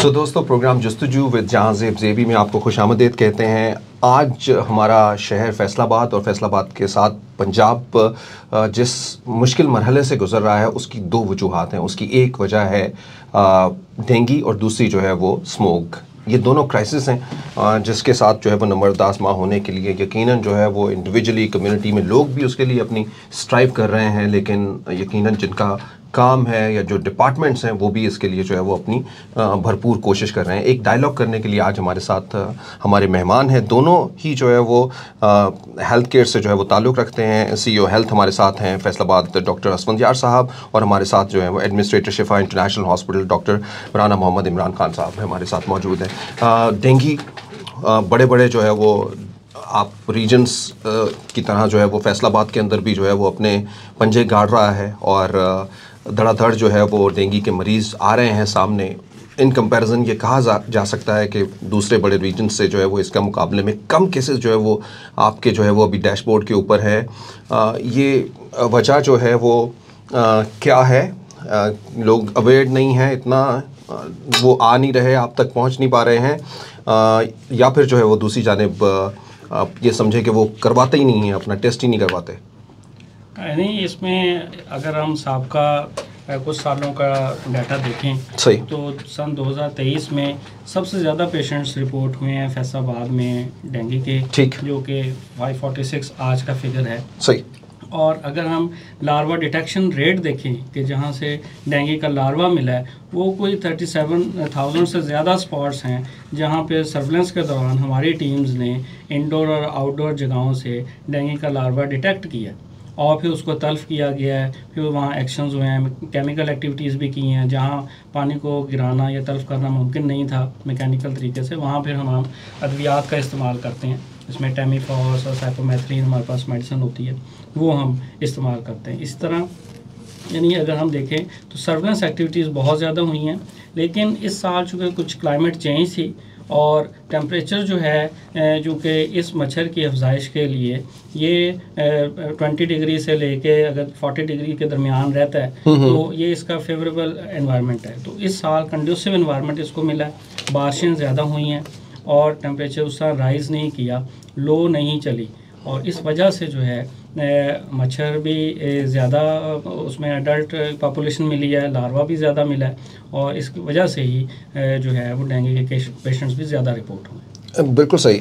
तो दोस्तों, programme जस्तजू with जहां ज़ेबी में आपको खुशामदीद कहते हैं। आज हमारा शहर फैसलाबाद और फैसलाबाद के साथ पंजाब जिस मुश्किल मरहले से गुजर रहा है, उसकी दो वजूहात हैं। उसकी एक वजह है डेंगू और दूसरी जो है वो स्मोक। ये दोनों क्राइसिस हैं जिसके साथ जो है वो नंबरदास माह होने के लिए यकीनन जो है वो इंडिविजुअली कम्युनिटी में लोग भी उसके लिए अपनी स्ट्राइव कर रहे हैं, लेकिन यकीनन जिनका काम है या जो डिपार्टमेंट्स हैं वो भी इसके लिए जो है वो अपनी भरपूर कोशिश कर रहे हैं। एक डायलॉग करने के लिए आज हमारे साथ हमारे मेहमान हैं। दोनों ही जो है वो हेल्थ केयर से जो है वो ताल्लुक़ रखते हैं। CEO हेल्थ हमारे साथ हैं फैसलाबाद डॉक्टर असफंदियार साहब, और हमारे साथ जो है वो administrator Shifa international hospital doctor Rana Mohammad Imran Khan साहब हमारे साथ मौजूद हैं। डेंगू बड़े बड़े जो है वो आप रीजन्स की तरह जो है वो फैसलाबाद के अंदर भी जो है वो अपने पंजे गाड़ रहा है, और धड़ाधड़ जो है वो डेंगू के मरीज़ आ रहे हैं सामने। इन कंपैरिजन ये कहा जा सकता है कि दूसरे बड़े रीजन से जो है वो इसका मुकाबले में कम केसेस जो है वो आपके जो है वो अभी डैशबोर्ड के ऊपर है। ये वजह जो है वो क्या है? लोग अवेयर नहीं हैं, इतना वो आ नहीं रहे, आप तक पहुंच नहीं पा रहे हैं, या फिर जो है वो दूसरी जानिब आप ये समझे कि वो करवाते ही नहीं हैं, अपना टेस्ट ही नहीं करवाते। नहीं, इसमें अगर हम सबका कुछ सालों का डाटा देखें सही, तो सन 2023 में सबसे ज़्यादा पेशेंट्स रिपोर्ट हुए हैं फैसलाबाद में डेंगू के, ठीक, जो कि 546 आज का फिगर है। सही। और अगर हम लार्वा डिटेक्शन रेट देखें कि जहाँ से डेंगू का लार्वा मिला है, वो कोई 37,000 से ज़्यादा स्पॉट्स हैं जहाँ पे सर्वेलेंस के दौरान हमारी टीम्स ने इंडोर और आउटडोर जगहों से डेंगू का लार्वा डिटेक्ट किया और फिर उसको तल्फ़ किया गया है। फिर वहाँ एक्शंस हुए हैं, केमिकल एक्टिविटीज़ भी की हैं जहाँ पानी को गिराना या तल्फ़ करना मुमकिन नहीं था मैकेनिकल तरीके से। वहाँ फिर हम अद्वियात का इस्तेमाल करते हैं, इसमें टेमीफॉस और साइकोमेथ्रीन हमारे पास मेडिसिन होती है, वो हम इस्तेमाल करते हैं। इस तरह यानी अगर हम देखें तो सर्वेलेंस एक्टिविटीज़ बहुत ज़्यादा हुई हैं। लेकिन इस साल चूँकि कुछ क्लाइमेट चेंज थी और टेम्परेचर जो है जो कि इस मच्छर की अफजाइश के लिए ये 20 डिग्री से लेके अगर 40 डिग्री के दरमियान रहता है तो ये इसका फेवरेबल एनवायरनमेंट है। तो इस साल कंड्यूसिव एनवायरनमेंट इसको मिला है, बारिशें ज़्यादा हुई हैं और टेम्परेचर उस तरह राइज़ नहीं किया, लो नहीं चली, और इस वजह से जो है मच्छर भी ज़्यादा उसमें एडल्ट पॉपुलेशन मिली है, लार्वा भी ज़्यादा मिला है, और इसकी वजह से ही जो है वो डेंगू के पेशेंट्स भी ज़्यादा रिपोर्ट हुए। बिल्कुल सही।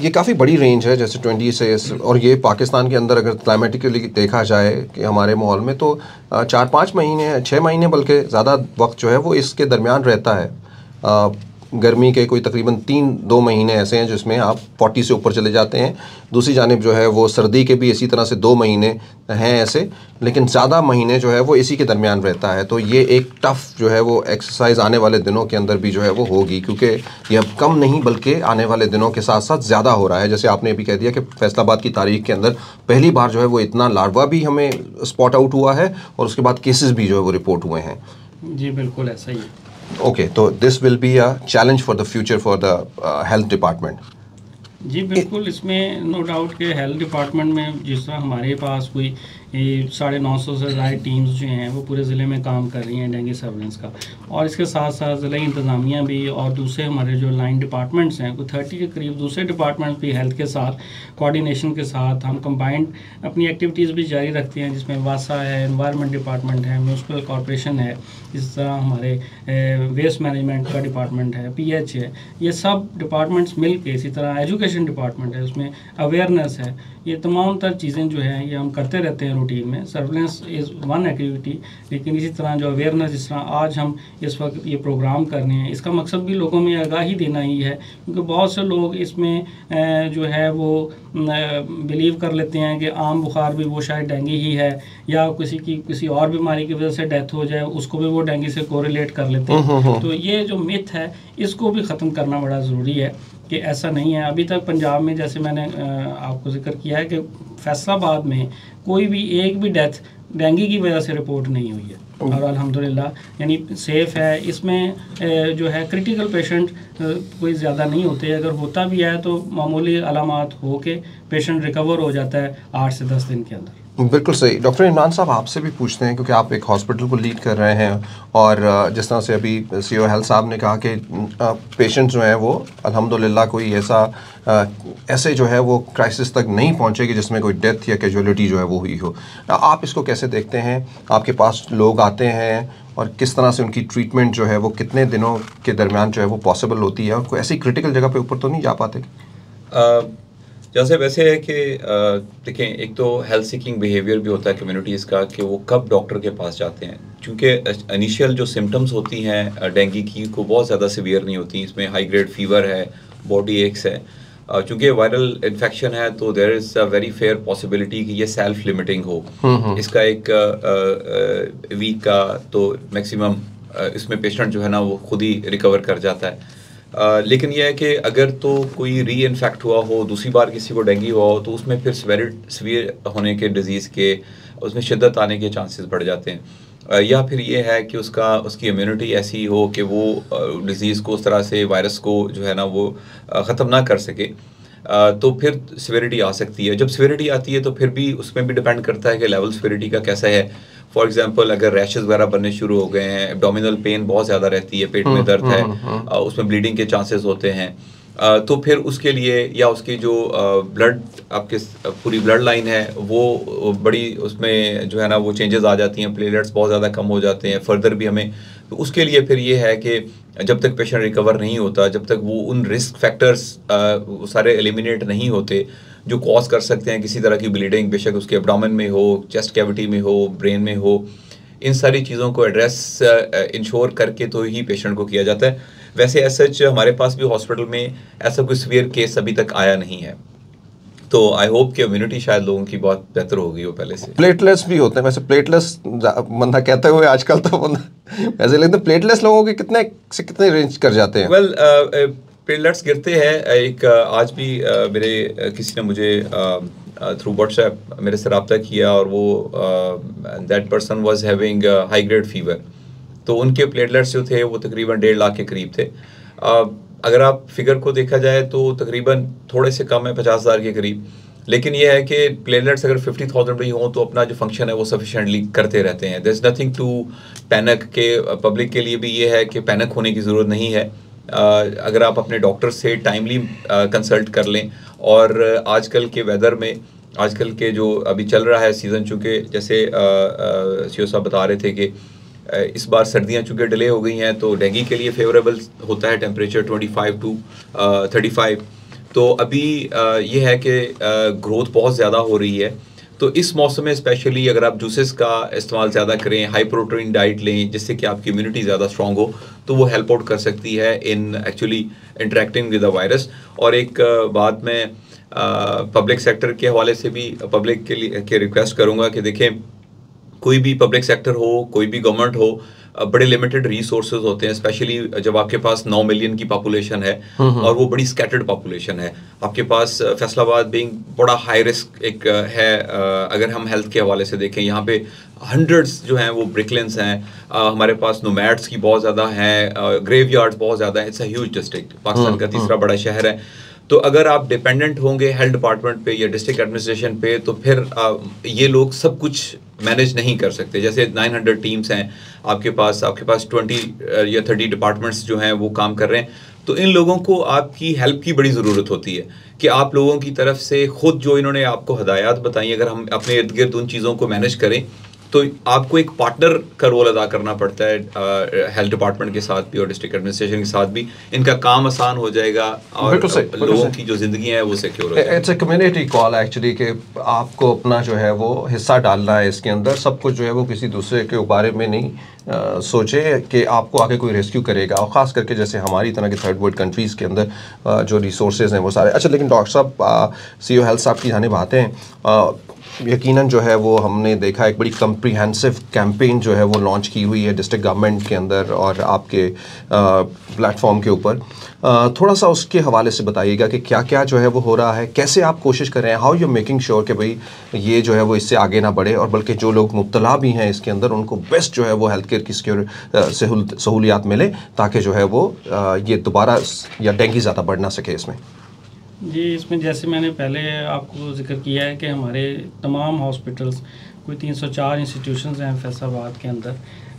ये काफ़ी बड़ी रेंज है, जैसे 20 से, और ये पाकिस्तान के अंदर अगर क्लाइमेटिकली देखा जाए कि हमारे माहौल में तो 4-5 महीने 6 महीने बल्कि ज़्यादा वक्त जो है वो इसके दरमियान रहता है। गर्मी के कोई तकरीबन 3-2 महीने ऐसे हैं जिसमें आप 40 से ऊपर चले जाते हैं। दूसरी जानिब जो है वो सर्दी के भी इसी तरह से 2 महीने हैं ऐसे, लेकिन ज़्यादा महीने जो है वो इसी के दरमियान रहता है। तो ये एक टफ़ जो है वो एक्सरसाइज आने वाले दिनों के अंदर भी जो है वो होगी, क्योंकि ये अब कम नहीं बल्कि आने वाले दिनों के साथ साथ ज़्यादा हो रहा है। जैसे आपने अभी कह दिया कि फैसलाबाद की तारीख के अंदर पहली बार जो है वो इतना लार्वा भी हमें स्पॉट आउट हुआ है, और उसके बाद केसेस भी जो है वो रिपोर्ट हुए हैं। जी बिल्कुल ऐसा ही है। ओके, तो this will be a challenge for the future for the health department. जी बिल्कुल, इसमें नो डाउट के हेल्थ डिपार्टमेंट में जिस तरह हमारे पास कोई 950 से ज़्यादा टीम्स जो हैं वो पूरे ज़िले में काम कर रही हैं डेंगू सर्वेलेंस का, और इसके साथ साथ ज़िला इंतज़ामिया भी और दूसरे हमारे जो लाइन डिपार्टमेंट्स हैं कोई 30 के करीब दूसरे डिपार्टमेंट्स भी हेल्थ के साथ कोऑर्डिनेशन के साथ हम कंबाइंड अपनी एक्टिविटीज़ भी जारी रखते हैं, जिसमें वासा है, एनवायरनमेंट डिपार्टमेंट है, म्यूनसिपल कॉर्पोरेशन है, इस तरह हमारे वेस्ट मैनेजमेंट का डिपार्टमेंट है, PH है, ये सब डिपार्टमेंट्स मिल के, इसी तरह एजुकेशन डिपार्टमेंट है, उसमें अवेयरनेस है, ये तमाम तर चीज़ें जो हैं ये हम करते रहते हैं रूटीन में। सर्वेलेंस इज़ वन एक्टिविटी, लेकिन इसी तरह जो अवेयरनेस जिस तरह आज हम इस वक्त ये प्रोग्राम कर रहे हैं, इसका मकसद भी लोगों में आगाही देना ही है, क्योंकि बहुत से लोग इसमें जो है वो बिलीव कर लेते हैं कि आम बुखार भी वो शायद डेंगू ही है, या किसी और बीमारी की वजह से डेथ हो जाए उसको भी वो डेंगू से कोरिलेट कर लेते हैं। तो ये जो मिथ है इसको भी ख़त्म करना बड़ा ज़रूरी है कि ऐसा नहीं है। अभी तक पंजाब में जैसे मैंने आपको जिक्र किया है कि फैसलाबाद में कोई भी एक भी डेथ डेंगू की वजह से रिपोर्ट नहीं हुई है, और अल्हम्दुलिल्लाह यानी सेफ़ है। इसमें जो है क्रिटिकल पेशेंट कोई ज़्यादा नहीं होते, अगर होता भी है तो मामूली अलामात हो के पेशेंट रिकवर हो जाता है 8 से 10 दिन के अंदर। बिल्कुल सही। डॉक्टर इमरान साहब, आपसे भी पूछते हैं क्योंकि आप एक हॉस्पिटल को लीड कर रहे हैं और जिस तरह से अभी सीईओ हेल्थ साहब ने कहा कि पेशेंट जो हैं वो अल्हम्दुलिल्लाह कोई ऐसे जो है वो क्राइसिस तक नहीं पहुंचेगी जिसमें कोई डेथ या कैजुअलिटी जो है वो हुई हो। आप इसको कैसे देखते हैं? आपके पास लोग आते हैं और किस तरह से उनकी ट्रीटमेंट जो है वो कितने दिनों के दरमियान जो है वो पॉसिबल होती है, और कोई ऐसी क्रिटिकल जगह पे ऊपर तो नहीं जा पाते? जैसे वैसे है कि देखें, एक तो हेल्थ सीकिंग बिहेवियर भी होता है कम्युनिटीज़ का कि वो कब डॉक्टर के पास जाते हैं, क्योंकि इनिशियल जो सिम्टम्स होती हैं डेंगू की को बहुत ज़्यादा सीवियर नहीं होती। इसमें हाई ग्रेड फीवर है, बॉडी एक्स है, चूँकि वायरल इन्फेक्शन है तो there is a very fair possibility कि ये सेल्फ लिमिटिंग हो। इसका एक वीक का तो मैक्सिमम इसमें पेशेंट जो है ना वो खुद ही रिकवर कर जाता है। लेकिन यह है कि अगर तो कोई री इन्फेक्ट हुआ हो, दूसरी बार किसी को डेंगू हुआ हो, तो उसमें फिर सीवियर होने के डिजीज़ के उसमें शिद्दत आने के चांसेस बढ़ जाते हैं। या फिर ये है कि उसकी इम्यूनिटी ऐसी हो कि वो डिज़ीज़ को उस तरह से वायरस को जो है ना वो ख़त्म ना कर सके, तो फिर सीवियरिटी आ सकती है। जब सीवियरिटी आती है तो फिर भी उसमें भी डिपेंड करता है कि लेवल सीवियरिटी का कैसा है। फॉर एग्जांपल, अगर रैशेस वगैरह बनने शुरू हो गए हैं, एब्डोमिनल पेन बहुत ज़्यादा रहती है, पेट में दर्द है, उसमें ब्लीडिंग के चांसेस होते हैं, तो फिर उसके लिए या उसकी जो ब्लड आपके पूरी ब्लड लाइन है वो बड़ी उसमें जो है ना वो चेंजेस आ जाती हैं, प्लेटलेट्स बहुत ज़्यादा कम हो जाते हैं। फर्दर भी हमें तो उसके लिए फिर ये है कि जब तक पेशेंट रिकवर नहीं होता, जब तक वो उन रिस्क फैक्टर्स सारे एलिमिनेट नहीं होते जो कॉज कर सकते हैं किसी तरह की ब्लीडिंग, बेशक उसके एब्डोमेन में हो, चेस्ट कैविटी में हो, ब्रेन में हो, इन सारी चीज़ों को एड्रेस इंश्योर करके तो ही पेशेंट को किया जाता है। वैसे ऐसा हमारे पास भी हॉस्पिटल में ऐसा कोई सीवियर केस अभी तक आया नहीं है, तो आई होप कि इम्यूनिटी शायद लोगों की बहुत बेहतर हो गई हो पहले से। प्लेटलेट्स भी होते हैं वैसे, प्लेटलेट्स बंदा कहते हुए आजकल तो बंदा वैसे लगता है प्लेटलेट्स लोगों के कितने से कितने रेंज कर जाते हैं? वेल, प्लेटलेट्स गिरते हैं। एक आज भी मेरे किसी ने मुझे थ्रू व्हाट्सएप मेरे से रब्ता किया और वो that person was having high grade fever, तो उनके प्लेटलेट्स जो थे वो तकरीबन 1.5 लाख के करीब थे। अगर आप फिगर को देखा जाए तो तकरीबन थोड़े से कम है, 50,000 के करीब। लेकिन ये है कि प्लेटलेट्स अगर 50,000 भी हों तो अपना जो फंक्शन है वो सफिशेंटली करते रहते हैं। There is nothing to panic. के पब्लिक के लिए भी ये है कि पैनिक होने की ज़रूरत नहीं है। अगर आप अपने डॉक्टर से टाइमली कंसल्ट कर लें, और आजकल के वेदर में, आजकल के जो अभी चल रहा है सीज़न, चूँकि जैसे सीओ साहब बता रहे थे कि इस बार सर्दियां चूँकि डिले हो गई हैं तो डेंगू के लिए फेवरेबल होता है टेम्परेचर 25 to 35। तो अभी ये है कि ग्रोथ बहुत ज़्यादा हो रही है, तो इस मौसम में स्पेशली अगर आप जूसेस का इस्तेमाल ज़्यादा करें, हाई प्रोटीन डाइट लें जिससे कि आपकी इम्यूनिटी ज़्यादा स्ट्रॉन्ग हो, तो वो हेल्प आउट कर सकती है in actually interacting with the virus. और एक बात मैं पब्लिक सेक्टर के हवाले से भी पब्लिक के लिए रिक्वेस्ट करूँगा कि देखें, कोई भी पब्लिक सेक्टर हो, कोई भी गवर्नमेंट हो, बड़े लिमिटेड रिसोर्सेज होते हैं, स्पेशली जब आपके पास 9 मिलियन की पॉपुलेशन है और वो बड़ी स्कैटर्ड पॉपुलेशन है। आपके पास फैसलाबाद बीइंग बड़ा हाई रिस्क एक है, अगर हम हेल्थ के हवाले से देखें, यहाँ पे हंड्रेड्स जो हैं वो ब्रिकलेंस हैं, हमारे पास नोमैड्स की बहुत ज़्यादा हैं, ग्रेवयार्ड्स बहुत ज़्यादा हैं। It's a huge district, Pakistan का तीसरा बड़ा शहर है। तो अगर आप डिपेंडेंट होंगे हेल्थ डिपार्टमेंट पे या डिस्ट्रिक्ट एडमिनिस्ट्रेशन पे, तो फिर ये लोग सब कुछ मैनेज नहीं कर सकते। जैसे 900 टीम्स हैं आपके पास 20 या 30 डिपार्टमेंट्स जो हैं वो काम कर रहे हैं, तो इन लोगों को आपकी हेल्प की बड़ी ज़रूरत होती है कि आप लोगों की तरफ से खुद जो इन्होंने आपको हदायत बताई, अगर हम अपने इर्द गिर्द उन चीज़ों को मैनेज करें तो आपको एक पार्टनर का रोल अदा करना पड़ता है हेल्थ डिपार्टमेंट के साथ भी और डिस्ट्रिक्ट एडमिनिस्ट्रेशन के साथ भी। इनका काम आसान हो जाएगा और लोगों की जो ज़िंदगी है वो सिक्योर हो जाएगी। It's a community call actually, कि आपको अपना जो है वो हिस्सा डालना है इसके अंदर। सब कुछ जो है वो किसी दूसरे के बारे में नहीं सोचे कि आपको आके कोई रेस्क्यू करेगा, और ख़ास करके जैसे हमारी तरह के थर्ड वर्ल्ड कंट्रीज़ के अंदर जो रिसोर्सेज हैं वो सारे। अच्छा, लेकिन डॉक्टर साहब, सीईओ हेल्थ साहब की जानिब आते हैं। यकीनन जो है वो हमने देखा एक बड़ी कम्प्रीहेंसिव कैंपेन जो है वो लॉन्च की हुई है डिस्ट्रिक्ट गवर्नमेंट के अंदर और आपके प्लेटफॉर्म के ऊपर। थोड़ा सा उसके हवाले से बताइएगा कि क्या क्या जो है वो हो रहा है, कैसे आप कोशिश कर रहे हैं, हाउ यू मेकिंग श्योर कि भाई ये जो है वो इससे आगे ना बढ़े, और बल्कि जो लोग मुब्तला भी हैं इसके अंदर उनको बेस्ट जो है वो हेल्थ केयर की सहूलियात मिले, ताकि जो है वो ये दोबारा या डेंगू ज़्यादा बढ़ ना सके इसमें। जी, इसमें जैसे मैंने पहले आपको जिक्र किया है कि हमारे तमाम हॉस्पिटल्स, कोई 304 इंस्टीट्यूशंस हैं फैसलाबाद के अंदर,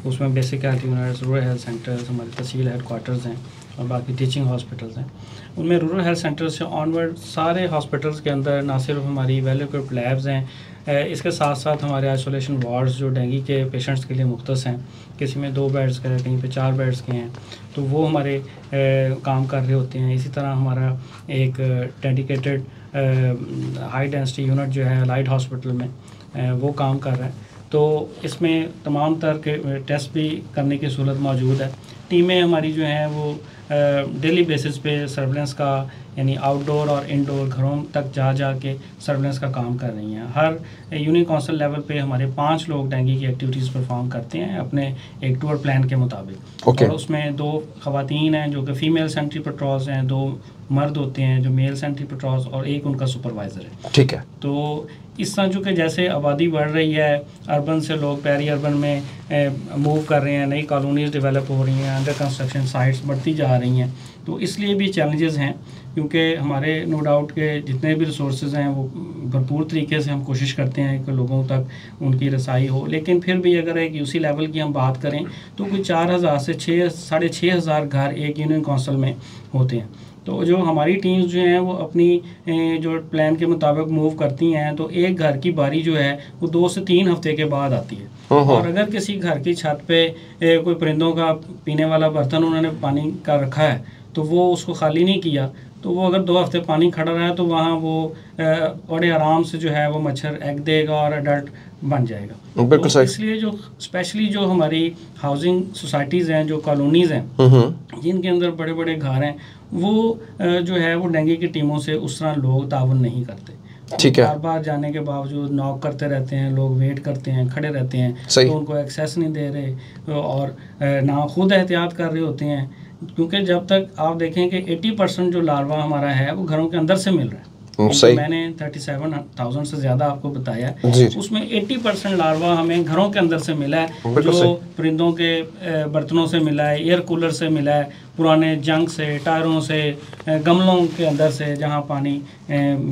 उसमें basic health units, rural health centres, हमारे तहसील हेडक्वार्टर्स हैं और बाकी टीचिंग हॉस्पिटल्स हैं। उनमें रूरल हेल्थ सेंटर्स से ऑनवर्ड सारे हॉस्पिटल्स के अंदर ना सिर्फ हमारी वेल इक्विप्ड लैब्स हैं, इसके साथ साथ हमारे आइसोलेशन वार्ड्स जो डेंगू के पेशेंट्स के लिए मुख्तस हैं, किसी में 2 बेड्स के, कहीं पे 4 बेड्स के हैं, तो वो हमारे काम कर रहे होते हैं। इसी तरह हमारा एक डेडिकेटेड हाई डेंसिटी यूनिट जो है लाइट हॉस्पिटल में वो काम कर रहा है। तो इसमें तमाम तरह के टेस्ट भी करने की सहूलत मौजूद है। टीमें हमारी जो हैं वो डेली बेसिस पे सर्वेलेंस का, यानी आउटडोर और इनडोर घरों तक जा के सर्वेलेंस का काम कर रही हैं। हर यूनिट काउंसिल लेवल पे हमारे 5 लोग डेंगू की एक्टिविटीज़ परफॉर्म करते हैं अपने एक टूर प्लान के मुताबिक। और उसमें 2 ख़वातीन हैं जो कि फ़ीमेल सेंट्री पेट्रोल्स हैं, 2 मर्द होते हैं जो मेल सेंट्री पेट्रोल्स, और एक उनका सुपरवाइज़र है। ठीक है। तो इस तरह चूँकि जैसे आबादी बढ़ रही है, अर्बन से लोग पेरी अर्बन में मूव कर रहे हैं, नई कॉलोनीज़ डेवलप हो रही हैं, अंडर कंस्ट्रक्शन साइट्स बढ़ती जा रही हैं, तो इसलिए भी चैलेंजेस हैं। क्योंकि हमारे नो डाउट के जितने भी रिसोर्सेज हैं वो भरपूर तरीके से हम कोशिश करते हैं कि लोगों तक उनकी रसाई हो, लेकिन फिर भी अगर एक यूसी लेवल की हम बात करें तो कोई 4000 से 6,500 घर एक यूनियन काउंसिल में होते हैं। तो जो हमारी टीम्स जो हैं वो अपनी जो प्लान के मुताबिक मूव करती हैं, तो एक घर की बारी जो है वो 2 से 3 हफ्ते के बाद आती है। और अगर किसी घर की छत पे कोई परिंदों का पीने वाला बर्तन उन्होंने पानी का रखा है तो वो उसको खाली नहीं किया, तो वो अगर 2 हफ्ते पानी खड़ा रहा तो वहाँ वो बड़े आराम से जो है वो मच्छर एग देगा और अडल्ट बन जाएगा। बिल्कुल तो इसलिए जो स्पेशली जो हमारी हाउसिंग सोसाइटीज़ हैं, जो कॉलोनीज़ हैं, जिनके अंदर बड़े बड़े घर हैं, वो जो है वो डेंगू की टीमों से उस तरह लोग तावन नहीं करते। ठीक है। बार बार जाने के बावजूद नॉक करते रहते हैं, लोग वेट करते हैं, खड़े रहते हैं, तो उनको एक्सेस नहीं दे रहे और ना खुद एहतियात कर रहे होते हैं। क्योंकि जब तक आप देखें कि 80% जो लार्वा हमारा है वो घरों के अंदर से मिल रहा है। तो मैंने 37,000 से ज़्यादा आपको बताया, उसमें 80% लार्वा हमें घरों के अंदर से मिला है, जो परिंदों के बर्तनों से मिला है, एयर कूलर से मिला है, पुराने जंग से, टायरों से, गमलों के अंदर से जहाँ पानी,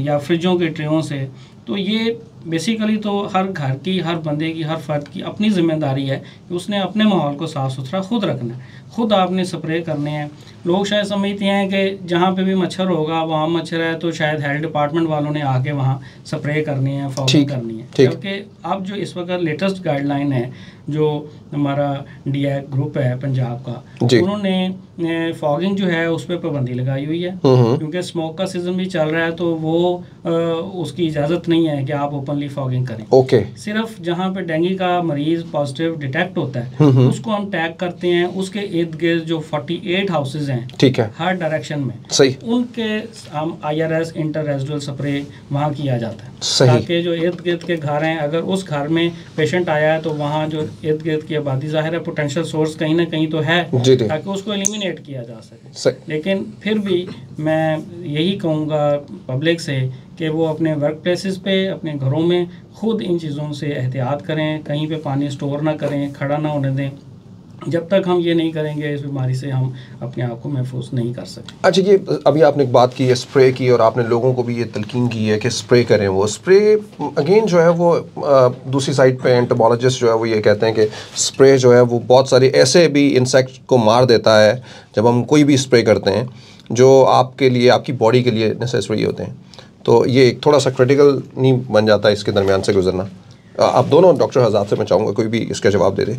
या फ्रिजों के ट्रेयों से। तो ये बेसिकली तो हर घर की, हर बंदे की, हर फर्द की अपनी ज़िम्मेदारी है कि उसने अपने माहौल को साफ़ सुथरा खुद रखना है, खुद आपने स्प्रे करने हैं। लोग शायद समझते हैं कि जहाँ पे भी मच्छर होगा वहाँ मच्छर है तो शायद हेल्थ डिपार्टमेंट वालों ने आके वहाँ स्प्रे करनी है, फॉगिंग करनी है। जबकि अब जो इस वक्त लेटेस्ट गाइडलाइन है जो हमारा DI ग्रुप है पंजाब का, उन्होंने फॉगिंग जो है उस पर पाबंदी लगाई हुई है। क्योंकि स्मोक का सीज़न भी चल रहा है तो वो उसकी इजाज़त नहीं है कि आप ओपनली फॉगिंग करें। सिर्फ जहाँ पे डेंगू का मरीज़ पॉजिटिव डिटेक्ट होता है उसको हम टैग करते हैं, उसके इर्द गिर्द जो 48 हाउसेज हैं, ठीक है, हर डायरेक्शन में, सही, उनके हम IRS इंटर रेजिडुअल स्प्रे वहाँ किया जाता है, ताकि जो इर्द गिर्द के घर हैं, अगर उस घर में पेशेंट आया है तो वहाँ जो इर्द गिर्द की आबादी, ज़ाहिर है पोटेंशियल सोर्स कहीं ना कहीं तो है, ताकि उसको एलिमिनेट किया जा सके। लेकिन फिर भी मैं यही कहूँगा पब्लिक से कि वो अपने वर्क प्लेसेस पे, अपने घरों में खुद इन चीज़ों से एहतियात करें, कहीं पे पानी स्टोर ना करें, खड़ा ना होने दें। जब तक हम ये नहीं करेंगे इस बीमारी से हम अपने आप को महफूज नहीं कर सकते। अच्छा, ये अभी आपने एक बात की है स्प्रे की, और आपने लोगों को भी ये तलकीन की है कि स्प्रे करें। वो स्प्रे अगेन जो है वो दूसरी साइड पे एंटोमोलॉजिस्ट जो है वो ये कहते हैं कि स्प्रे जो है वो बहुत सारे ऐसे भी इंसेक्ट को मार देता है जब हम कोई भी स्प्रे करते हैं जो आपके लिए, आपकी बॉडी के लिए नेसेसरी होते हैं। तो ये थोड़ा सा क्रिटिकल नहीं बन जाता इसके दरमियान से गुजरना? आप दोनों डॉक्टर आज़ाद से मैं चाहूँगा कोई भी इसका जवाब दे दे।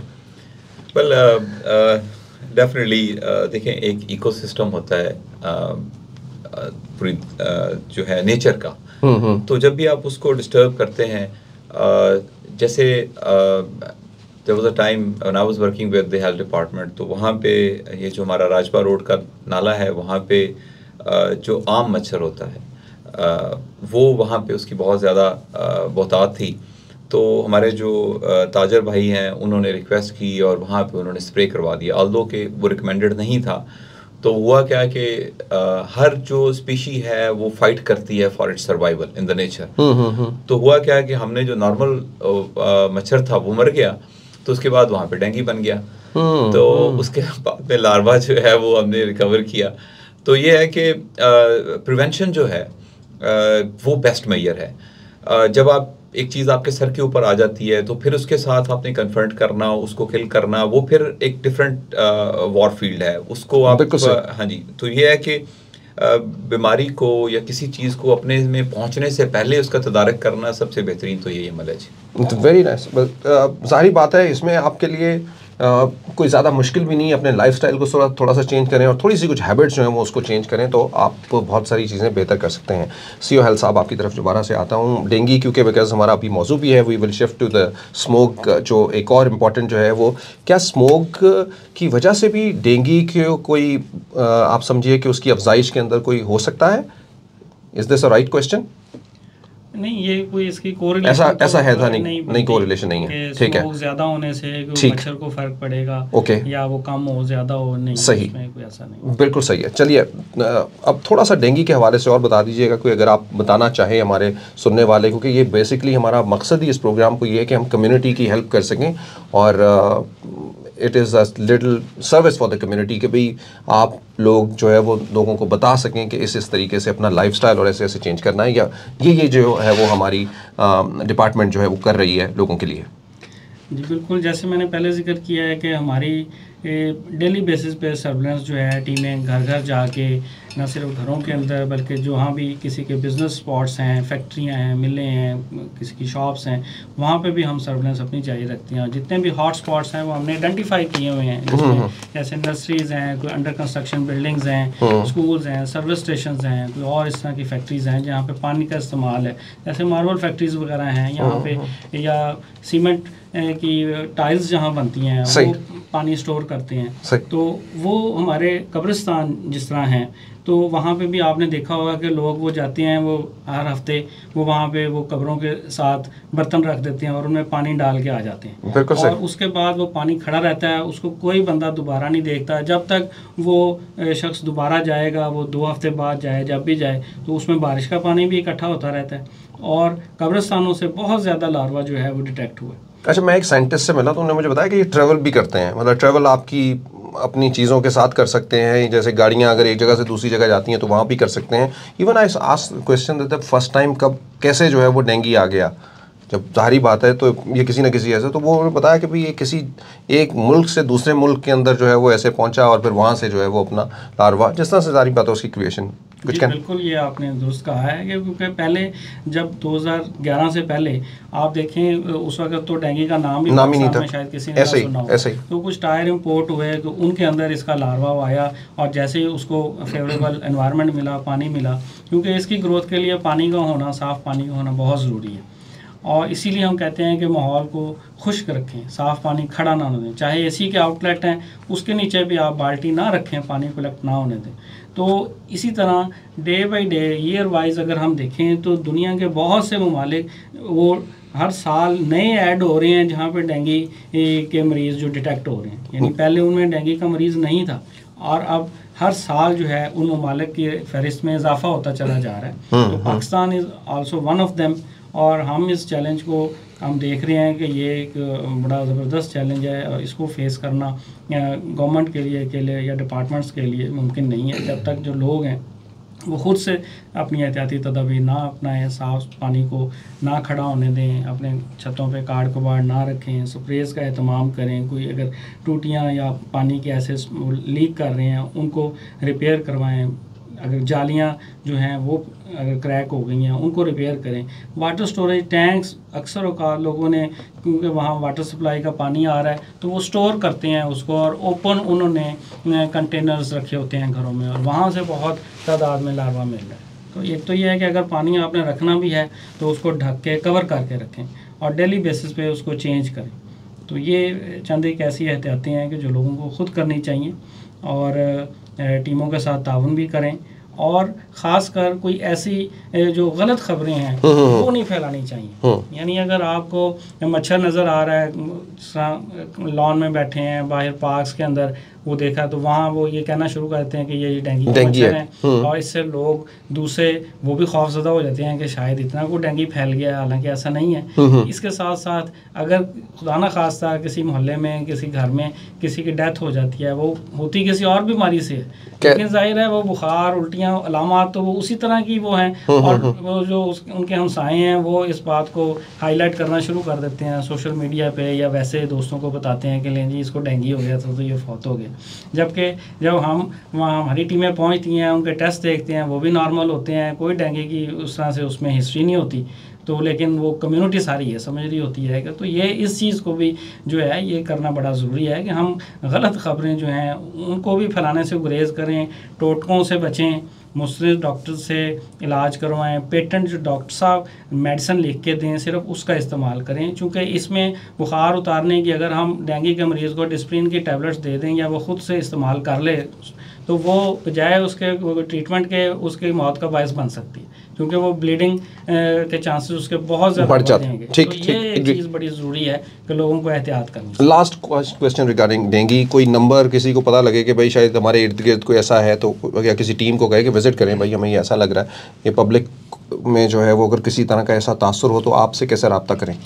वेल डेफिनेटली देखें, एक इकोसिस्टम होता है पूरी जो है नेचर का, तो जब भी आप उसको डिस्टर्ब करते हैं, जैसे there was a time when I was working with the health department, तो वहाँ पे ये जो हमारा राजपा रोड का नाला है वहाँ पे जो आम मच्छर होता है वो वहाँ पे उसकी बहुत ज़्यादा बहुतात थी। तो हमारे जो ताजर भाई हैं उन्होंने रिक्वेस्ट की और वहाँ पे उन्होंने स्प्रे करवा दिया, ऑल्दो कि वो रिकमेंडेड नहीं था। तो हुआ क्या कि हर जो स्पीशी है वो फाइट करती है for its survival in the nature. तो हुआ क्या कि हमने जो नॉर्मल मच्छर था वो मर गया, तो उसके बाद वहाँ पे डेंगू बन गया। तो उसके बाद में लार्वा जो है वो हमने रिकवर किया। तो ये है कि प्रिवेंशन जो है वो बेस्ट मेजर है। जब आप एक चीज़ आपके सर के ऊपर आ जाती है तो फिर उसके साथ आपने कन्फ्रंट करना, उसको किल करना, वो फिर एक डिफरेंट वॉर फील्ड है, उसको आप हाँ जी। तो ये है कि बीमारी को या किसी चीज़ को अपने में पहुंचने से पहले उसका तदारक करना सबसे बेहतरीन तो यही अमल है जी। Very nice. जाहिर बात है इसमें आपके लिए कोई ज़्यादा मुश्किल भी नहीं है, अपने लाइफस्टाइल को थोड़ा सा चेंज करें और थोड़ी सी कुछ हैबिट्स जो हैं वो उसको चेंज करें तो आप बहुत सारी चीज़ें बेहतर कर सकते हैं। सीओ हेल्थ साहब आपकी तरफ दोबारा से आता हूँ। डेंगू क्योंकि बिकॉज हमारा अभी मौजू भी है, we will shift to the smoke. जो एक और इम्पॉर्टेंट जो है वो, क्या स्मोक की वजह से भी डेंगू के कोई आप समझिए कि उसकी अफजाइश के अंदर कोई हो सकता है? Is this a right question? नहीं, ये कोई इसकी कोरिलेशन ऐसा है था नहीं कोरिलेशन नहीं है। ठीक है, स्मोक ज्यादा होने से मच्छर को फर्क पड़ेगा, ओके, या वो कम हो ज्यादा हो, नहीं सही, कोई ऐसा नहीं। बिल्कुल सही है। चलिए अब थोड़ा सा डेंगू के हवाले से और बता दीजिएगा कोई, अगर आप बताना चाहें हमारे सुनने वाले, क्योंकि ये बेसिकली हमारा मकसद ही इस प्रोग्राम को ये है कि हम कम्युनिटी की हेल्प कर सकें और it is a little service for the community कि भाई आप लोग जो है वो लोगों को बता सकें कि इस तरीके से अपना लाइफस्टाइल और ऐसे ऐसे चेंज करना है, या ये जो है वो हमारी डिपार्टमेंट जो है वो कर रही है लोगों के लिए। जी बिल्कुल, जैसे मैंने पहले जिक्र किया है कि हमारी डेली बेसिस पे सर्वेलेंस जो है, टीमें घर घर जाके न सिर्फ घरों के अंदर बल्कि जहाँ भी किसी के बिज़नेस स्पॉट्स हैं, फैक्ट्रियाँ हैं, मिलें हैं, किसी की शॉप्स हैं, वहाँ पे भी हम सर्वेलेंस अपनी जारी रखते हैं। जितने भी हॉट स्पॉट्स हैं वो हमने आइडेंटिफाई किए हुए हैं, जिसमें जैसे इंडस्ट्रीज़ हैं, कोई अंडर कंस्ट्रक्शन बिल्डिंग्स हैं, स्कूल्स हैं, सर्विस स्टेशन हैं, कोई और इस तरह की फैक्ट्रीज़ हैं जहाँ पे पानी का इस्तेमाल है, जैसे मार्बल फैक्ट्रीज़ वगैरह हैं यहाँ पे, या सीमेंट की टाइल्स जहाँ बनती हैं वो पानी स्टोर करते हैं। तो वो हमारे कब्रिस्तान जिस तरह हैं, तो वहाँ पे भी आपने देखा होगा कि लोग वो जाते हैं, वो हर हफ्ते वो वहाँ पे वो कब्रों के साथ बर्तन रख देते हैं और उनमें पानी डाल के आ जाते हैं, और उसके बाद वो पानी खड़ा रहता है, उसको कोई बंदा दोबारा नहीं देखता। जब तक वो शख्स दोबारा जाएगा, वो 2 हफ्ते बाद जाए, जब भी जाए, तो उसमें बारिश का पानी भी इकट्ठा होता रहता है और कब्रिस्तानों से बहुत ज़्यादा लार्वा जो है वो डिटेक्ट हुआ। अच्छा, मैं एक साइंटिस्ट से मिला तो उन्होंने मुझे बताया कि ये ट्रैवल भी करते हैं, मतलब ट्रैवल आपकी अपनी चीज़ों के साथ कर सकते हैं, जैसे गाड़ियाँ अगर एक जगह से दूसरी जगह जाती हैं तो वहाँ भी कर सकते हैं। Even I asked question that first time कब कैसे जो है वो डेंगू आ गया, जब जाहिर बात है तो ये किसी न किसी ऐसे, तो वो बताया कि भाई ये किसी एक मुल्क से दूसरे मुल्क के अंदर जो है वो ऐसे पहुंचा और फिर वहाँ से जो है वो अपना लार्वा, जिस तरह से जाहिर बात है उसकी क्रिएशन कुछ बिल्कुल ये आपने दुरुस्त कहा है कि क्योंकि पहले जब 2011 से पहले आप देखें उस वक्त तो डेंगू का नाम ही नहीं था, शायद किसी ने सुना हो। तो कुछ टायर इंपोर्ट हुए तो उनके अंदर इसका लार्वा आया, और जैसे ही उसको फेवरेबल एनवायरनमेंट मिला, पानी मिला, क्योंकि इसकी ग्रोथ के लिए पानी का होना, साफ़ पानी का होना बहुत ज़रूरी है, और इसीलिए हम कहते हैं कि माहौल को खुश्क रखें, साफ़ पानी खड़ा ना होने दें। चाहे एसी के आउटलेट हैं उसके नीचे भी आप बाल्टी ना रखें, पानी कलेक्ट ना होने दें। तो इसी तरह day by day, year wise अगर हम देखें तो दुनिया के बहुत से ममालिक वो हर साल नए ऐड हो रहे हैं जहाँ पे डेंगू के मरीज़ जो डिटेक्ट हो रहे हैं, यानी पहले उनमें डेंगू का मरीज़ नहीं था, और अब हर साल जो है उन ममालिक की फहरिस्त में इजाफा होता चला जा रहा है। तो Pakistan is also one of them, और हम इस चैलेंज को हम देख रहे हैं कि ये एक बड़ा ज़बरदस्त चैलेंज है, और इसको फेस करना गवर्नमेंट के लिए अकेले या डिपार्टमेंट्स के लिए मुमकिन नहीं है, जब तक जो लोग हैं वो ख़ुद से अपनी एहतियाती तदाबीर ना अपनाएं, साफ़ पानी को ना खड़ा होने दें, अपने छतों पे काट कबाड़ ना रखें, स्प्रेज का एहतमाम करें, कोई अगर टूटियाँ या पानी के ऐसे लीक कर रहे हैं उनको रिपेयर करवाएं, अगर जालियाँ जो हैं वो अगर क्रैक हो गई हैं उनको रिपेयर करें। वाटर स्टोरेज टैंक्स अक्सर औकात लोगों ने, क्योंकि वहाँ वाटर सप्लाई का पानी आ रहा है तो वो स्टोर करते हैं उसको, और ओपन उन्होंने कंटेनर्स रखे होते हैं घरों में, और वहाँ से बहुत तादाद में लार्वा मिल रहा है। तो एक तो ये है कि अगर पानी आपने रखना भी है तो उसको ढक के कवर करके रखें और डेली बेसिस पे उसको चेंज करें। तो ये चंद एक ऐसी एहतियातें हैं कि जो लोगों को ख़ुद करनी चाहिए, और टीमों के साथ ताउन भी करें, और ख़ास कर कोई ऐसी जो गलत खबरें हैं वो नहीं फैलानी चाहिए। यानी अगर आपको मच्छर नज़र आ रहा है, लॉन में बैठे हैं, बाहर पार्क्स के अंदर, वो देखा तो वहाँ वो ये कहना शुरू करते हैं कि ये डेंगू डेंगू है, और इससे लोग दूसरे वो भी खौफजदा हो जाते हैं कि शायद इतना को डेंगू फैल गया, हालांकि ऐसा नहीं है। इसके साथ साथ अगर खुदा न खास्ता किसी मोहल्ले में किसी घर में किसी की डेथ हो जाती है, वो होती किसी और बीमारी से है, लेकिन जाहिर है वो बुखार उल्टियाँ अलामात तो वो उसी तरह की वो हैं, और वो जो उनके हमसाए हैं वो इस बात को हाईलाइट करना शुरू कर देते हैं सोशल मीडिया पे, या वैसे दोस्तों को बताते हैं कि लें जी इसको डेंगू हो गया था तो ये फौत हो गया। जबकि जब हम वहाँ हमारी टीमें पहुँचती हैं, उनके टेस्ट देखते हैं, वो भी नॉर्मल होते हैं, कोई डेंगू की उस तरह से उसमें हिस्ट्री नहीं होती। तो लेकिन वो कम्युनिटी सारी है समझ रही होती है कि तो ये इस चीज़ को भी जो है ये करना बड़ा ज़रूरी है कि हम गलत ख़बरें जो हैं उनको भी फैलाने से गुरेज करें, टोटकों से बचें, मुस्तकिल डॉक्टर से इलाज करवाएं, पेटेंट जो डॉक्टर साहब मेडिसिन लिख के दें सिर्फ उसका इस्तेमाल करें, क्योंकि इसमें बुखार उतारने की अगर हम डेंगू के मरीज़ को डिस्प्रिन की टैबलेट्स दे दें या वो ख़ुद से इस्तेमाल कर ले तो वो बजाय उसके ट्रीटमेंट के उसकी मौत का बायस बन सकती है, क्योंकि वो ब्लीडिंग के चांसेस उसके बहुत ज़्यादा बढ़ जाते हैं। तो ये चीज़ बड़ी ज़रूरी है कि लोगों को एहतियात करनी चाहिए। लास्ट क्वेश्चन रिगार्डिंग डेंगू, कोई नंबर किसी को पता लगे कि भाई शायद हमारे इर्द गिर्द कोई ऐसा है तो या किसी टीम को कहे कि विजिट करें, भाई हमें ये ऐसा लग रहा है, ये पब्लिक में जो है वो अगर किसी तरह का ऐसा तासुर हो तो आपसे कैसे रब्ता करें?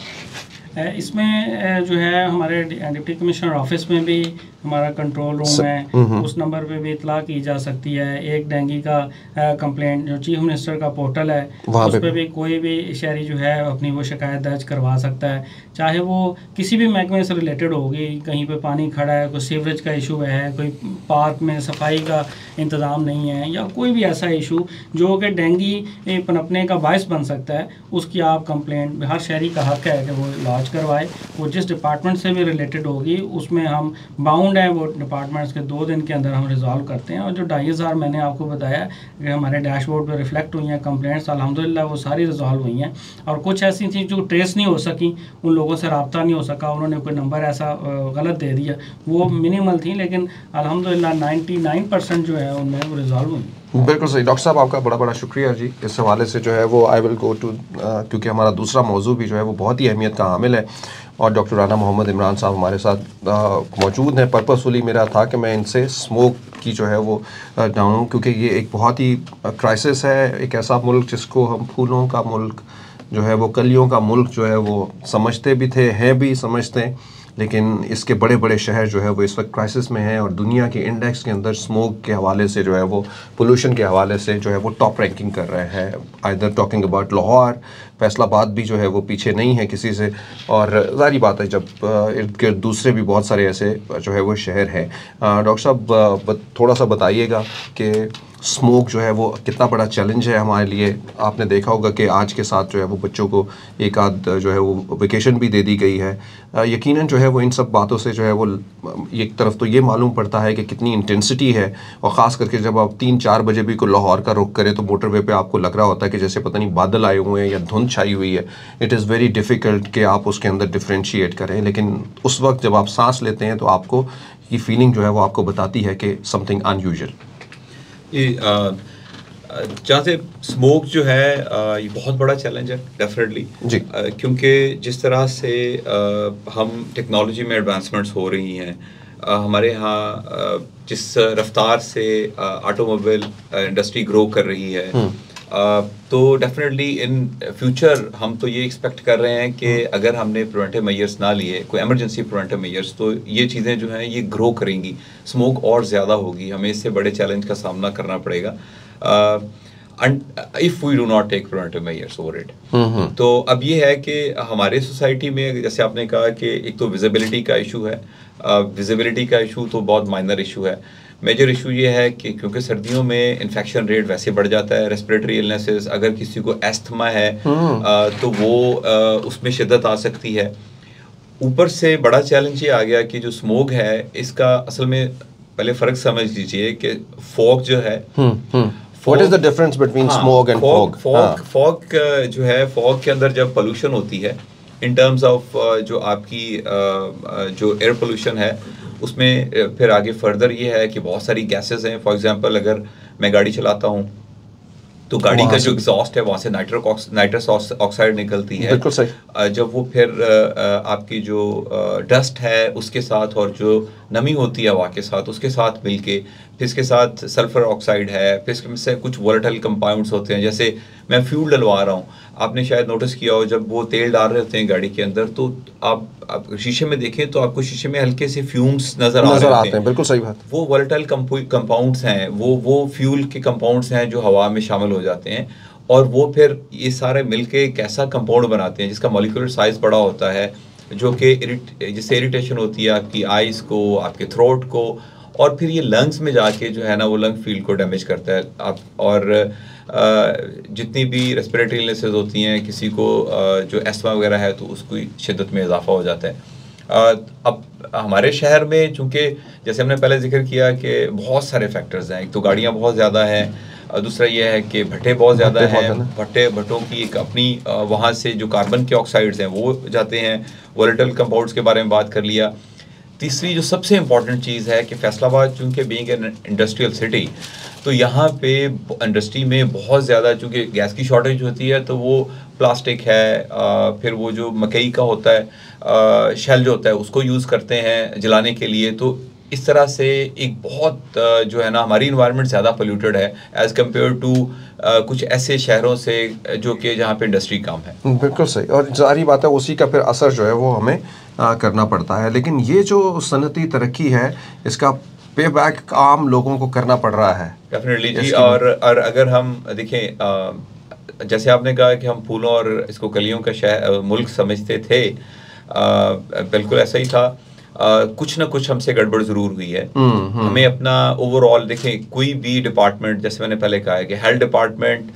इसमें जो है हमारे डिप्टी कमिश्नर ऑफिस में भी हमारा कंट्रोल रूम है, उस नंबर पे भी इतला की जा सकती है। एक डेंगू का कंप्लेंट जो चीफ मिनिस्टर का पोर्टल है उस पर भी कोई भी शहरी जो है अपनी वो शिकायत दर्ज करवा सकता है, चाहे वो किसी भी महकमे से रिलेटेड होगी, कहीं पे पानी खड़ा है, कोई सीवरेज का इशू है, कोई पार्क में सफाई का इंतज़ाम नहीं है, या कोई भी ऐसा इशू जो कि डेंगू पनपने का बायस बन सकता है, उसकी आप कंप्लेंट, हर शहरी का हक है कि वो इलाज करवाए। वो जिस डिपार्टमेंट से भी रिलेटेड होगी उसमें हम बाउंड है, वो डिपार्टमेंट्स के 2 दिन के अंदर हम रिजॉल्व करते हैं। और जो 2500 मैंने आपको बताया कि हमारे डैशबोर्ड पे रिफ्लेक्ट हुई हैं कंप्लेंट्स, अल्हम्दुलिल्लाह वो सारी रिजॉल्व हुई हैं। और कुछ ऐसी थी जो ट्रेस नहीं हो सकी, उन लोगों से रब्ता नहीं हो सका, उन्होंने कोई नंबर ऐसा गलत दे दिया, वो मिनिमल थी, लेकिन अल्हम्दुलिल्लाह 99% जो है उनमें वो रिजॉल्व हुई। बिल्कुल सही। डॉक्टर साहब आपका बड़ा बड़ा शुक्रिया जी। इस हवाले से जो है वो आई विल गो टू, क्योंकि हमारा दूसरा मौजू भी जो है वो बहुत ही अहमियत का हामिल है, और डॉक्टर राना मोहम्मद इमरान साहब हमारे साथ मौजूद हैं। पर्पसफुली मेरा था कि मैं इनसे स्मोक की जो है वो जानूँ, क्योंकि ये एक बहुत ही क्राइसिस है। एक ऐसा मुल्क जिसको हम फूलों का मुल्क जो है वो कलियों का मुल्क जो है वो समझते भी थे, हैं भी समझते हैं, लेकिन इसके बड़े बड़े शहर जो है वो इस वक्त क्राइसिस में हैं, और दुनिया के इंडेक्स के अंदर स्मोक के हवाले से जो है वो पोल्यूशन के हवाले से जो है वो टॉप रैंकिंग कर रहे हैं। Either talking about Lahore, Faisalabad भी जो है वो पीछे नहीं है किसी से, और ज़ाहिर बात है जब इर्द गिर्द दूसरे भी बहुत सारे ऐसे जो है वो शहर हैं। डॉक्टर साहब थोड़ा सा बताइएगा कि स्मोक जो है वो कितना बड़ा चैलेंज है हमारे लिए। आपने देखा होगा कि आज के साथ जो है वो बच्चों को एक आध जो है वो वेकेशन भी दे दी गई है। यकीनन जो है वो इन सब बातों से जो है वो एक तरफ तो ये मालूम पड़ता है कि कितनी इंटेंसिटी है, और ख़ास करके जब आप 3-4 बजे भी को लाहौर का रुख करें तो मोटरवे पे आपको लग रहा होता है कि जैसे पता नहीं बादल आए हुए हैं या धुंध छाई हुई है। इट इज़ वेरी डिफ़िकल्ट कि आप उसके अंदर डिफ्रेंशिएट करें, लेकिन उस वक्त जब आप सांस लेते हैं तो आपको ये फीलिंग जो है वो आपको बताती है कि समथिंग अनयूजुअल। जहाँ से स्मोक जो है ये बहुत बड़ा चैलेंज है डेफिनेटली जी, क्योंकि जिस तरह से हम टेक्नोलॉजी में एडवांसमेंट्स हो रही हैं, हमारे यहाँ जिस रफ्तार से ऑटोमोबाइल इंडस्ट्री ग्रो कर रही है, तो डेफिनेटली इन फ्यूचर हम तो ये एक्सपेक्ट कर रहे हैं कि अगर हमने प्रिवेंटिव मेजर्स ना लिए, कोई इमरजेंसी प्रिवेंटिव मेजर्स, तो ये चीज़ें जो हैं ये ग्रो करेंगी, स्मोक और ज़्यादा होगी, हमें इससे बड़े चैलेंज का सामना करना पड़ेगा if we do not take preventive measures over it. तो अब ये है कि हमारे सोसाइटी में जैसे आपने कहा कि एक तो विजिबिलिटी का इशू है, विजिबिलिटी का इशू तो बहुत माइनर इशू है। मेजर इशू ये है कि क्योंकि सर्दियों में इन्फेक्शन रेट वैसे बढ़ जाता है, रेस्पिरेटरी इलनेसेस, अगर किसी को एस्थमा है तो वो उसमें शिद्दत आ सकती है। ऊपर से बड़ा चैलेंज ये आ गया कि जो स्मोक है इसका असल में पहले फ़र्क समझ लीजिए कि फॉग जो है, What is the difference between smoke and fog? Fog जो है, फॉग के अंदर जब पोल्यूशन होती है इन टर्म्स ऑफ जो आपकी जो एयर पोल्यूशन है उसमें फिर आगे फर्दर ये है कि बहुत सारी गैसेस हैं। फॉर एग्जांपल अगर मैं गाड़ी चलाता हूँ तो गाड़ी का जो एग्जॉस्ट है वहाँ से नाइट्रस ऑक्साइड निकलती है। बिल्कुल सही। जब वो फिर आपकी जो डस्ट है उसके साथ और जो नमी होती है हवा के साथ उसके साथ मिलके, फिर इसके साथ सल्फर ऑक्साइड है, फिर इसमें से कुछ वोलेटाइल कंपाउंड्स होते हैं। जैसे मैं फ्यूल डलवा रहा हूँ, आपने शायद नोटिस किया हो जब वो तेल डाल रहे होते हैं गाड़ी के अंदर, तो आप शीशे में देखें तो आपको शीशे में हल्के से फ्यूम्स नजर आते हैं। बिल्कुल सही बात। वो वोलेटाइल कंपाउंड्स हैं, वो फ्यूल के कंपाउंड्स हैं जो हवा में शामिल हो जाते हैं, और वो फिर ये सारे मिलके एक ऐसा कंपाउंड बनाते हैं जिसका मॉलिक्यूलर साइज बड़ा होता है, जो कि जिससे इरिटेशन होती है आपकी आइज़ को, आपके थ्रोट को, और फिर ये लंग्स में जाके जो है ना वो लंग फील्ड को डैमेज करता है। आप और जितनी भी रेस्पिरेटरी इलनेसेस होती हैं, किसी को जो एस्थमा वगैरह है तो उसकी शिद्दत में इजाफा हो जाता है। अब हमारे शहर में चूँकि जैसे हमने पहले जिक्र किया कि बहुत सारे फैक्टर्स हैं, एक तो गाड़ियाँ बहुत ज़्यादा हैं, दूसरा ये है कि भट्टे बहुत ज़्यादा हैं, भट्टों की एक अपनी वहाँ से जो कार्बन के ऑक्साइड्स हैं वो जाते हैं, वोलेटाइल कंपाउंड्स के बारे में बात कर लिया। तीसरी जो सबसे इम्पॉर्टेंट चीज़ है कि फैसलाबाद चूँकि बीइंग एन इंडस्ट्रियल सिटी, तो यहाँ पे इंडस्ट्री में बहुत ज़्यादा चूँकि गैस की शॉर्टेज होती है, तो वो प्लास्टिक है, फिर वो जो मकई का होता है शेल जो होता है उसको यूज़ करते हैं जलाने के लिए। तो इस तरह से एक बहुत जो है ना हमारी इन्वायरमेंट ज़्यादा पोल्यूटेड है एज़ कम्पेयर टू कुछ ऐसे शहरों से जो कि जहाँ पे इंडस्ट्री कम है। बिल्कुल सही, और जारी बात है उसी का फिर असर जो है वो हमें करना पड़ता है। लेकिन ये जो सनती तरक्की है इसका पे बैक आम लोगों को करना पड़ रहा है। डेफिनेटली जी। और अगर हम देखें, जैसे आपने कहा कि हम फूलों और इसको कलियों का शहर मुल्क समझते थे, बिल्कुल ऐसा ही था। कुछ ना कुछ हमसे गड़बड़ ज़रूर हुई है। हमें अपना ओवरऑल देखें, कोई भी डिपार्टमेंट, जैसे मैंने पहले कहा है कि हेल्थ डिपार्टमेंट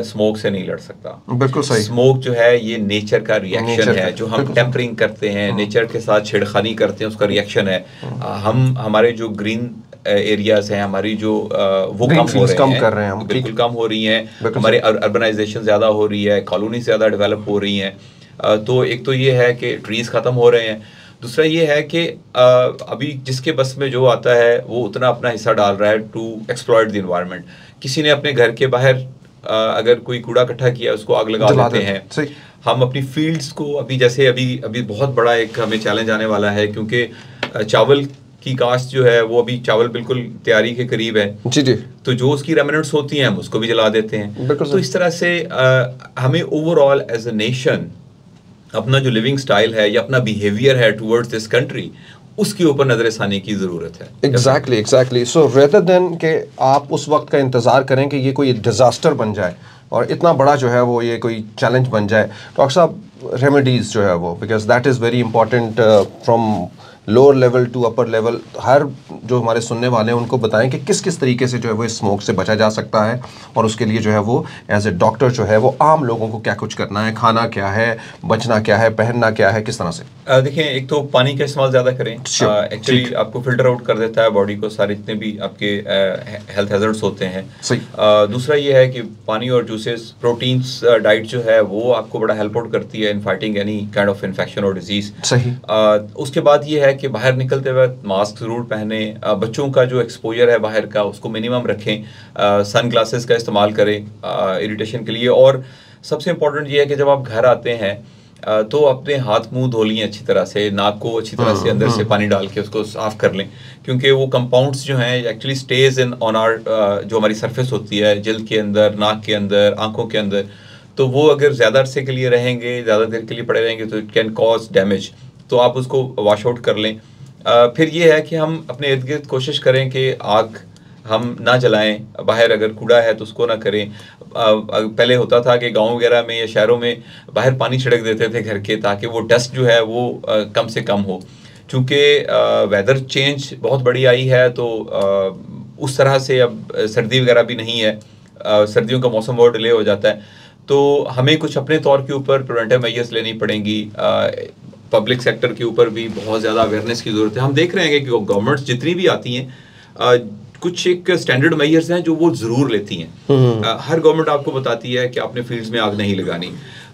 स्मोक से नहीं लड़ सकता। बिल्कुल सही। स्मोक जो है ये नेचर का रिएक्शन है, जो हम टेम्परिंग करते हैं, नेचर के साथ छेड़खानी करते हैं, उसका रिएक्शन है। हम हमारे जो ग्रीन एरियाज हैं हमारी जो वो कम कर रहे हैं, बिल्कुल कम हो रही हैं। हमारे अर्बनाइजेशन ज़्यादा हो रही है, कॉलोनी ज़्यादा डेवलप हो रही हैं। तो एक तो ये है कि ट्रीज़ ख़त्म हो रहे हैं, दूसरा ये है कि अभी जिसके बस में जो आता है वो उतना अपना हिस्सा डाल रहा है टू एक्सप्लॉइट द एनवायरनमेंट। किसी ने अपने घर के बाहर अगर कोई कूड़ा इकट्ठा किया उसको आग लगा देते हैं। हम अपनी फील्ड्स को अभी बहुत बड़ा एक हमें चैलेंज आने वाला है, क्योंकि चावल की काश्त जो है वो अभी चावल बिल्कुल तैयारी के करीब है जी जी, तो जो उसकी रेमिनेंट्स होती हैं हम उसको भी जला देते हैं। तो इस तरह से हमें ओवरऑल एज अ नेशन अपना जो लिविंग स्टाइल है या अपना बिहेवियर है टुवर्ड्स दिस कंट्री, उसके ऊपर नजरसानी की ज़रूरत है। एग्जैक्टली। सो रेदर देन कि आप उस वक्त का इंतज़ार करें कि ये कोई डिज़ास्टर बन जाए और इतना बड़ा जो है वो ये कोई चैलेंज बन जाए, डॉक्टर साहब रेमेडीज़ जो है वो, because that is very important from lower level to upper level, हर जो हमारे सुनने वाले हैं उनको बताएं कि किस किस तरीके से जो है वो स्मोक से बचा जा सकता है, और उसके लिए जो है वो एज ए डॉक्टर जो है वो आम लोगों को क्या कुछ करना है, खाना क्या है, बचना क्या है, पहनना क्या है, किस तरह से। देखिए, एक तो पानी का इस्तेमाल ज़्यादा करें, एक्चुअली आपको फिल्टर आउट कर देता है बॉडी को सारे जितने भी आपके हेल्थ हैजर्ड्स होते हैं। दूसरा ये है कि पानी और जूसेस, प्रोटीन्स डाइट जो है वो आपको बड़ा हेल्प आउट करती है in fighting any kind of infection और डिजीज। सही। उसके बाद ये है कि बाहर निकलते वक्त मास्क ज़रूर पहने, बच्चों का जो एक्सपोजर है बाहर का उसको मिनिमम रखें, सन ग्लासेस का इस्तेमाल करें इरिटेशन के लिए। और सबसे इम्पोर्टेंट ये है कि जब आप घर आते हैं तो अपने हाथ मुंह धो लें अच्छी तरह से, नाक को अच्छी तरह से अंदर से पानी डाल के उसको साफ़ कर लें, क्योंकि वो कंपाउंड्स जो हैं actually stays in on or जो हमारी सरफेस होती है जिल्द के अंदर, नाक के अंदर, आँखों के अंदर, तो वो अगर ज़्यादा अरसे के लिए रहेंगे, ज़्यादा देर के लिए पड़े रहेंगे तो इट कैन कॉज डैमेज, तो आप उसको वॉश आउट कर लें। फिर ये है कि हम अपने इर्द गिर्द कोशिश करें कि आग हम ना जलाएं, बाहर अगर कूड़ा है तो उसको ना करें। पहले होता था कि गांव वगैरह में या शहरों में बाहर पानी छिड़क देते थे घर के, ताकि वो डस्ट जो है वो कम से कम हो। चूँकि वेदर चेंज बहुत बड़ी आई है तो उस तरह से अब सर्दी वगैरह भी नहीं है, सर्दियों का मौसम बहुत डिले हो जाता है, तो हमें कुछ अपने तौर के ऊपर प्रिवेंटिव मेजर्स लेनी पड़ेंगी। पब्लिक सेक्टर के ऊपर भी बहुत ज़्यादा अवेयरनेस की ज़रूरत है। हम देख रहे हैं कि गवर्नमेंट्स जितनी भी आती हैं कुछ एक स्टैंडर्ड मेजर्स हैं जो वो ज़रूर लेती हैं। हर गवर्नमेंट आपको बताती है कि आपने फील्ड्स में आग नहीं लगानी,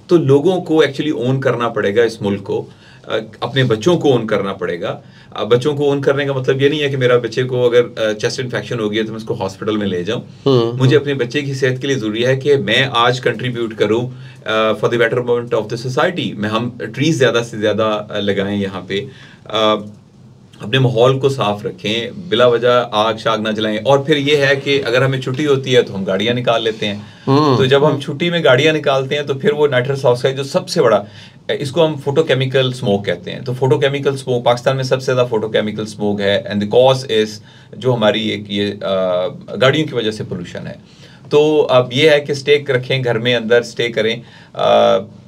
तो लोगों को एक्चुअली ओन करना पड़ेगा इस मुल्क को अपने बच्चों को ओन करना पड़ेगा। बच्चों को ओन करने का मतलब ये नहीं है कि मेरा बच्चे को अगर चेस्ट इन्फेक्शन हो गया तो मैं उसको हॉस्पिटल में ले जाऊं। मुझे अपने बच्चे की सेहत के लिए ज़रूरी है कि मैं आज कंट्रीब्यूट करूं for the betterment of the society में। हम ट्रीज ज़्यादा से ज़्यादा लगाएं यहाँ पे, अपने माहौल को साफ रखें, बिला वजह आग शाग ना जलाएं। और फिर ये है कि अगर हमें छुट्टी होती है तो हम गाड़ियां निकाल लेते हैं। तो जब हम छुट्टी में गाड़ियां निकालते हैं तो फिर वो नाइट्रस ऑक्साइड जो सबसे बड़ा, इसको हम फोटोकेमिकल स्मोक कहते हैं। तो फोटोकेमिकल स्मोक पाकिस्तान में सबसे ज़्यादा फोटोकेमिकल स्मोक है, एंड द कॉज इज जो हमारी एक ये गाड़ियों की वजह से पोल्यूशन है। तो अब ये है कि स्टे रखें, घर में अंदर स्टे करें।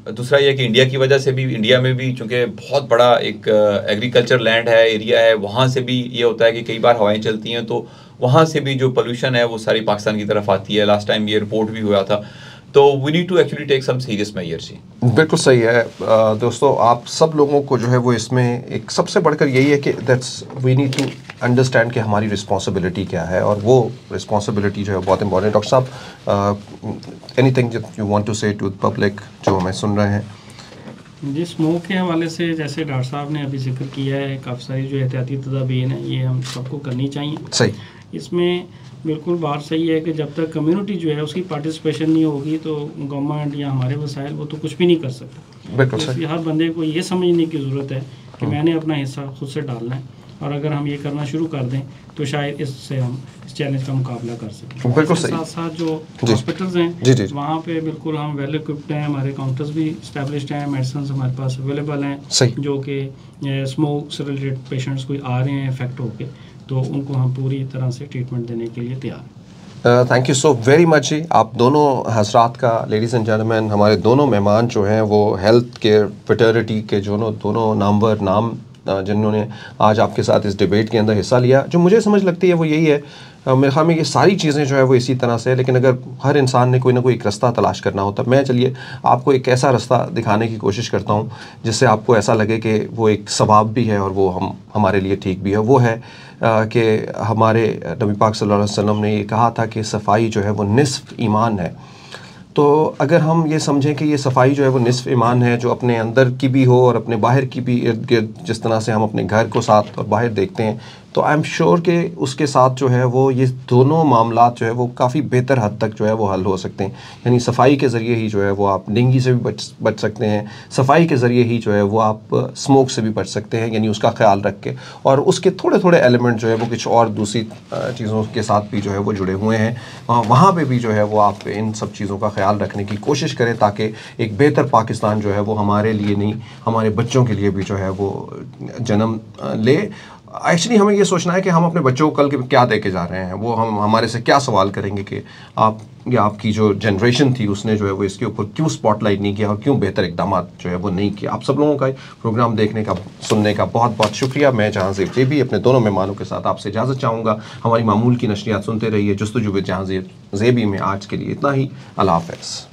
दूसरा ये कि इंडिया की वजह से भी, इंडिया में भी चूँकि बहुत बड़ा एक एग्रीकल्चर लैंड है, एरिया है, वहाँ से भी ये होता है कि कई बार हवाएं चलती हैं तो वहाँ से भी जो पोल्यूशन है वो सारी पाकिस्तान की तरफ आती है। लास्ट टाइम ये रिपोर्ट भी हुआ था। तो we need to actually take some serious measures. बिल्कुल सही है। दोस्तों, आप सब लोगों को जो है वो इसमें एक सबसे बढ़कर यही है कि that's we need to understand कि हमारी रिस्पॉन्सिबिलिटी क्या है, और वो रिस्पॉन्सिबिलिटी जो है बहुत इंपॉर्टेंट। डॉक्टर साहब, एनीथिंग यू वांट टू से टू द पब्लिक जो हमें सुन रहे हैं? जी, स्मोक के हवाले से जैसे डॉक्टर साहब ने अभी जिक्र किया है, काफ़ी सारी जो एहतियाती तदाबीर हैं ये हम सबको करनी चाहिए। सही। इसमें बिल्कुल बात सही है कि जब तक कम्युनिटी जो है उसकी पार्टिसिपेशन नहीं होगी तो गवर्नमेंट या हमारे वसाइल वो तो कुछ भी नहीं कर सकता। बिल्कुल तो सही। हर बंदे को ये समझने की ज़रूरत है कि मैंने अपना हिस्सा खुद से डालना है, और अगर हम ये करना शुरू कर दें तो शायद इससे हम इस चैलेंज का मुकाबला कर सकें। बिल्कुल सही। साथ साथ जो हॉस्पिटल्स हैं जी, वहाँ पे बिल्कुल हम वेल इक्विप्ड हैं, हमारे काउंटर्स भी इस्टेब्लिश्ड हैं, मेडिसिन हमारे पास अवेलेबल हैं, जो कि स्मोक से रिलेटेड पेशेंट्स कोई आ रहे हैं इफेक्ट होके, तो उनको हम पूरी तरह से ट्रीटमेंट देने के लिए तैयार हैं। Thank you so very much जी। आप दोनों हजरात का, लेडीज़ एंड जेंटलमैन, हमारे दोनों मेहमान जो हैं वो हेल्थ केयर फ्रेटर्निटी के दोनों नामवर नाम जिन्होंने आज आपके साथ इस डिबेट के अंदर हिस्सा लिया। जो मुझे समझ लगती है वो यही है, मेरे ख्याल में ये सारी चीज़ें जो है वो इसी तरह से है, लेकिन अगर हर इंसान ने कोई ना कोई एक रास्ता तलाश करना होता, मैं चलिए आपको एक ऐसा रास्ता दिखाने की कोशिश करता हूँ जिससे आपको ऐसा लगे कि वो एक सवाब भी है और वो हमारे लिए ठीक भी है। वो है कि हमारे नबी पाक सल्लल्लाहु अलैहि वसल्लम ने ये कहा था कि सफाई जो है वो निस्फ ईमान है। तो अगर हम ये समझें कि ये सफाई जो है वो निस्फ ईमान है, जो अपने अंदर की भी हो और अपने बाहर की भी, इर्द गिर्द जिस तरह से हम अपने घर को साथ और बाहर देखते हैं, तो आई एम श्योर कि उसके साथ जो है वो ये दोनों मामलात जो है वो काफ़ी बेहतर हद तक जो है वो हल हो सकते हैं। यानी सफाई के ज़रिए ही जो है वो आप डेंगू से भी बच सकते हैं, सफाई के ज़रिए ही जो है वो आप स्मोक से भी बच सकते हैं, यानी उसका ख्याल रख के। और उसके थोड़े थोड़े एलिमेंट जो है वो कुछ और दूसरी चीज़ों के साथ भी जो है वो जुड़े हुए हैं, वहाँ पर भी जो है वो आप इन सब चीज़ों का ख्याल रखने की कोशिश करें, ताकि एक बेहतर पाकिस्तान जो है वो हमारे लिए नहीं, हमारे बच्चों के लिए भी जो है वो जन्म ले। एक्चुअली हमें ये सोचना है कि हम अपने बच्चों को कल के क्या दे के जा रहे हैं, वो हम हमारे से क्या सवाल करेंगे कि आप या आपकी जो जनरेशन थी उसने जो है वो इसके ऊपर क्यों स्पॉटलाइट नहीं किया और क्यों बेहतर इकदाम जो है वो नहीं किया। आप सब लोगों का प्रोग्राम देखने का, सुनने का बहुत बहुत शुक्रिया। मैं जहांज़ेब ज़ेबी अपने दोनों मेहमानों के साथ आपसे इजाज़त चाहूँगा। हमारी मामूल की नशरियात सुनते रहिए। जुस्तजू विद जहांज़ेब ज़ेबी में आज के लिए इतना ही। अल्लाह हाफ़िज़।